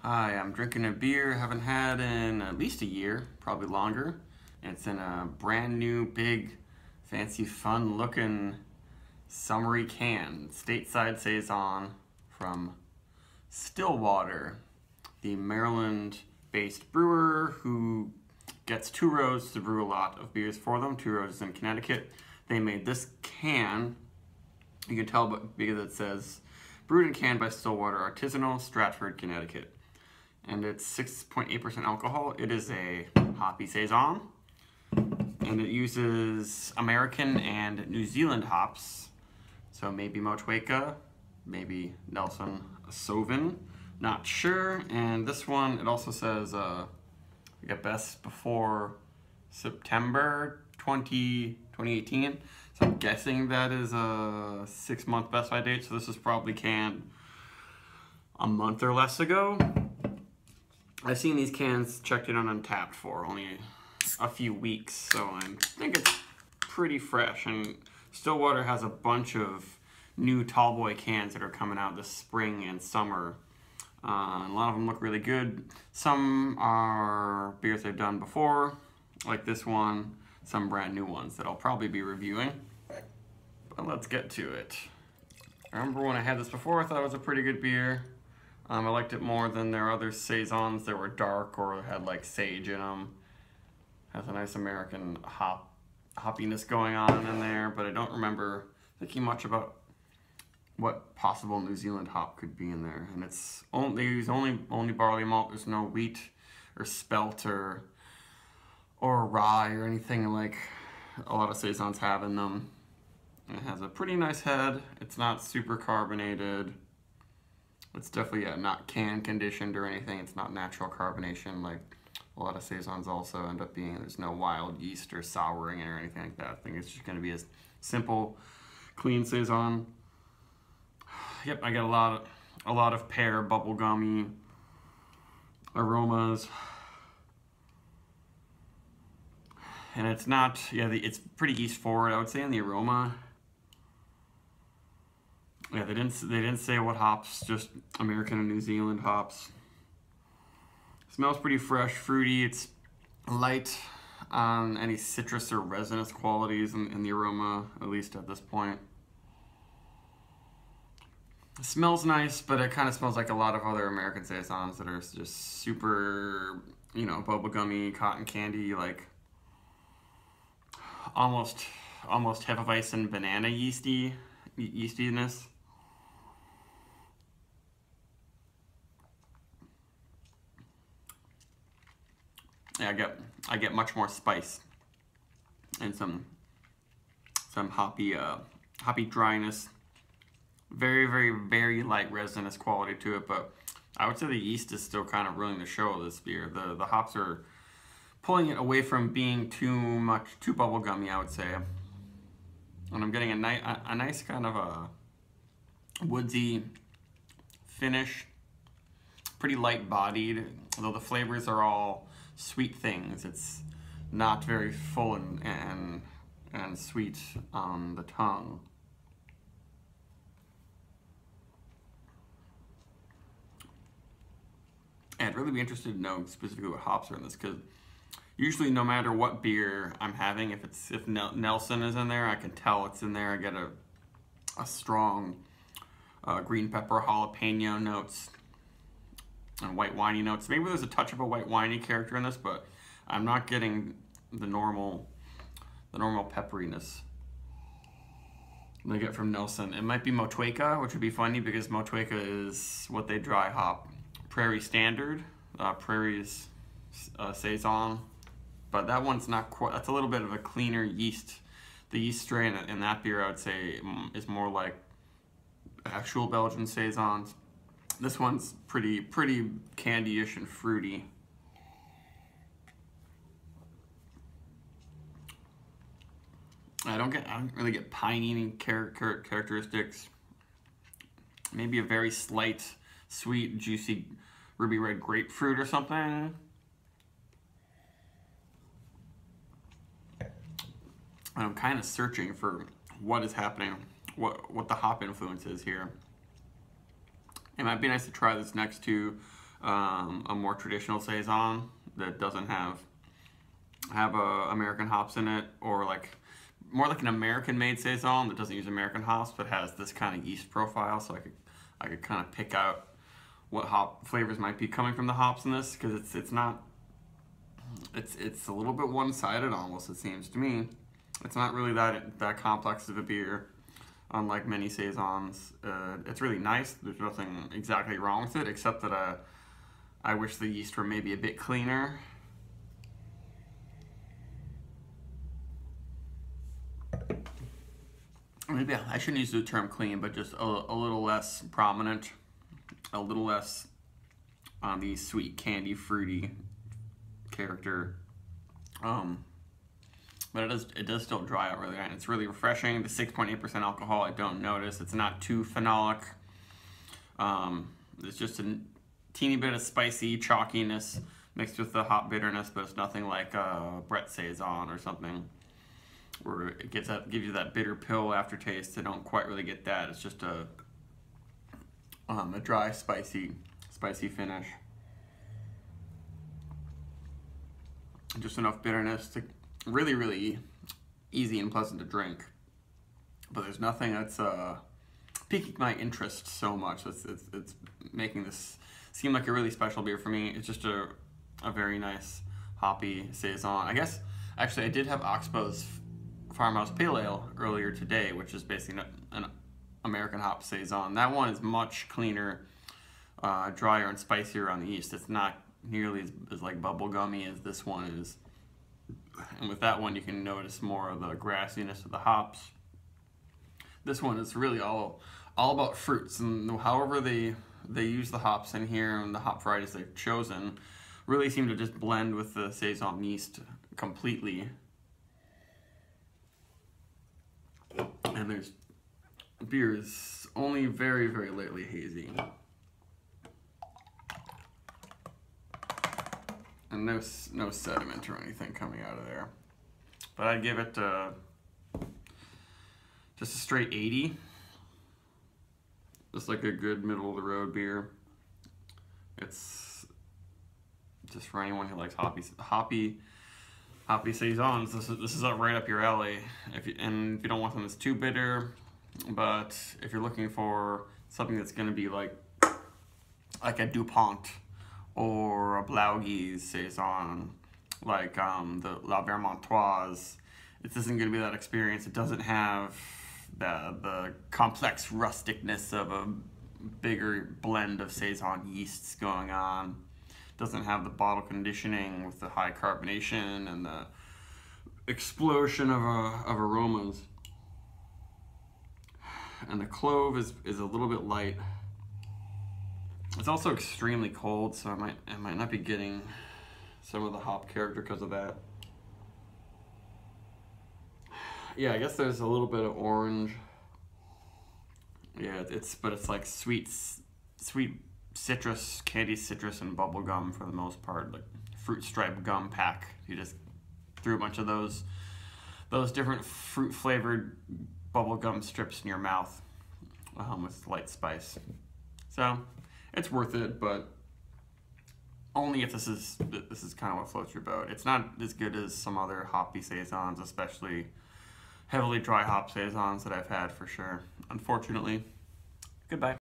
Hi, I'm drinking a beer I haven't had in at least a year, probably longer. And it's in a brand new, big, fancy, fun looking, summery can. Stateside Saison from Stillwater, the Maryland-based brewer who gets Two Roads to brew a lot of beers for them. Two Roads is in Connecticut. They made this can, you can tell because it says, brewed and canned by Stillwater Artisanal, Stratford, Connecticut. And it's 6.8% alcohol. It is a hoppy saison, and it uses American and New Zealand hops. So maybe Motueka, maybe Nelson Sauvin, not sure. And this one, it also says best before September 2018. So I'm guessing that is a 6-month best by date. So this is probably canned a month or less ago. I've seen these cans checked in on Untapped for only a few weeks, so I think it's pretty fresh. And Stillwater has a bunch of new tallboy cans that are coming out this spring and summer. And a lot of them look really good. Some are beers they've done before, like this one. Some brand new ones that I'll probably be reviewing. But let's get to it. I remember when I had this before, I thought it was a pretty good beer. I liked it more than their other saisons that were dark or had like sage in them. Has a nice American hoppiness going on in there, but I don't remember thinking much about what possible New Zealand hop could be in there. And it's they use only barley malt. There's no wheat or spelt or rye or anything like a lot of saisons have in them. It has a pretty nice head. It's not super carbonated. It's definitely not can conditioned or anything. It's not natural carbonation like a lot of saisons also end up being. There's no wild yeast or souring or anything like that. I think it's just going to be a simple, clean saison. Yep, I get a lot of pear, bubblegummy aromas, and it's not. It's pretty yeast forward, I would say, in the aroma. Yeah, they didn't say what hops, just American and New Zealand hops. Smells pretty fresh, fruity. It's light on any citrus or resinous qualities in the aroma, at least at this point. It smells nice, but it kind of smells like a lot of other American saisons that are just super, bubblegummy, cotton candy, like almost Hefeweizen banana yeastiness. Yeah, I get much more spice and some hoppy dryness. Very, very, very light resinous quality to it, but I would say the yeast is still kind of ruling the show of this beer. The hops are pulling it away from being too bubblegummy, I would say. And I'm getting a nice kind of a woodsy finish, pretty light bodied, although the flavors are all sweet things. It's not very full and sweet on the tongue. And I'd really be interested to know specifically what hops are in this, because usually no matter what beer I'm having, if Nelson is in there, I can tell it's in there. I get a strong green pepper, jalapeno notes, and white winey notes. Maybe there's a touch of a white winey character in this, but I'm not getting the normal pepperiness they get from Nelson. It might be Motueka, which would be funny because Motueka is what they dry hop Prairie Standard, Prairie's saison, but that one's not quite. That's a little bit of a cleaner yeast. The yeast strain in that beer, I would say, is more like actual Belgian saisons. This one's pretty candy-ish and fruity. I don't really get piney characteristics. Maybe a very slight, sweet, juicy, ruby red grapefruit or something. I'm kind of searching for what is happening, what the hop influence is here. It might be nice to try this next to a more traditional saison that doesn't have American hops in it, or like more like an American-made saison that doesn't use American hops but has this kind of yeast profile. So I could kind of pick out what hop flavors might be coming from the hops in this, because it's a little bit one-sided almost, it seems to me. It's not really that complex of a beer, unlike many saisons. It's really nice. There's nothing exactly wrong with it, except that I wish the yeast were maybe a bit cleaner. Maybe I shouldn't use the term clean, but just a little less prominent, a little less on the sweet, candy, fruity character. But it does still dry out really nice. It's really refreshing. The 6.8% alcohol I don't notice. It's not too phenolic. It's just a teeny bit of spicy chalkiness mixed with the hop bitterness, but it's nothing like Brett Saison or something, where it gives you that bitter pill aftertaste. I don't quite really get that. It's just a dry, spicy finish. Just enough bitterness to really, really easy and pleasant to drink. But there's nothing that's piquing my interest so much. It's making this seem like a really special beer for me. It's just a very nice hoppy saison. I guess actually I did have Oxbow's Farmhouse Pale Ale earlier today, which is basically an American hop saison. That one is much cleaner, drier and spicier on the yeast. It's not nearly as like bubblegummy as this one is. And with that one, you can notice more of the grassiness of the hops. This one is really all about fruits, and however they use the hops in here and the hop varieties they've chosen really seem to just blend with the saison yeast completely. And beer is only very, very lightly hazy. And no sediment or anything coming out of there. But I'd give it just a straight 80. Just like a good middle of the road beer. It's just for anyone who likes hoppy saisons. This is right up your alley. If you don't want something that's too bitter, but if you're looking for something that's going to be like a DuPont or a Blaugies saison, like the La Vermontoise, it isn't going to be that experience. It doesn't have the complex rusticness of a bigger blend of saison yeasts going on. It doesn't have the bottle conditioning with the high carbonation and the explosion of aromas. And the clove is a little bit light. It's also extremely cold, so I might not be getting some of the hop character because of that. Yeah, I guess there's a little bit of orange. Yeah, but it's like sweet citrus, candy citrus, and bubble gum for the most part, like fruit stripe gum pack. You just threw a bunch of those different fruit flavored bubble gum strips in your mouth with light spice. So it's worth it, but only if this is kind of what floats your boat. It's not as good as some other hoppy saisons, especially heavily dry hop saisons that I've had for sure. Unfortunately. Goodbye.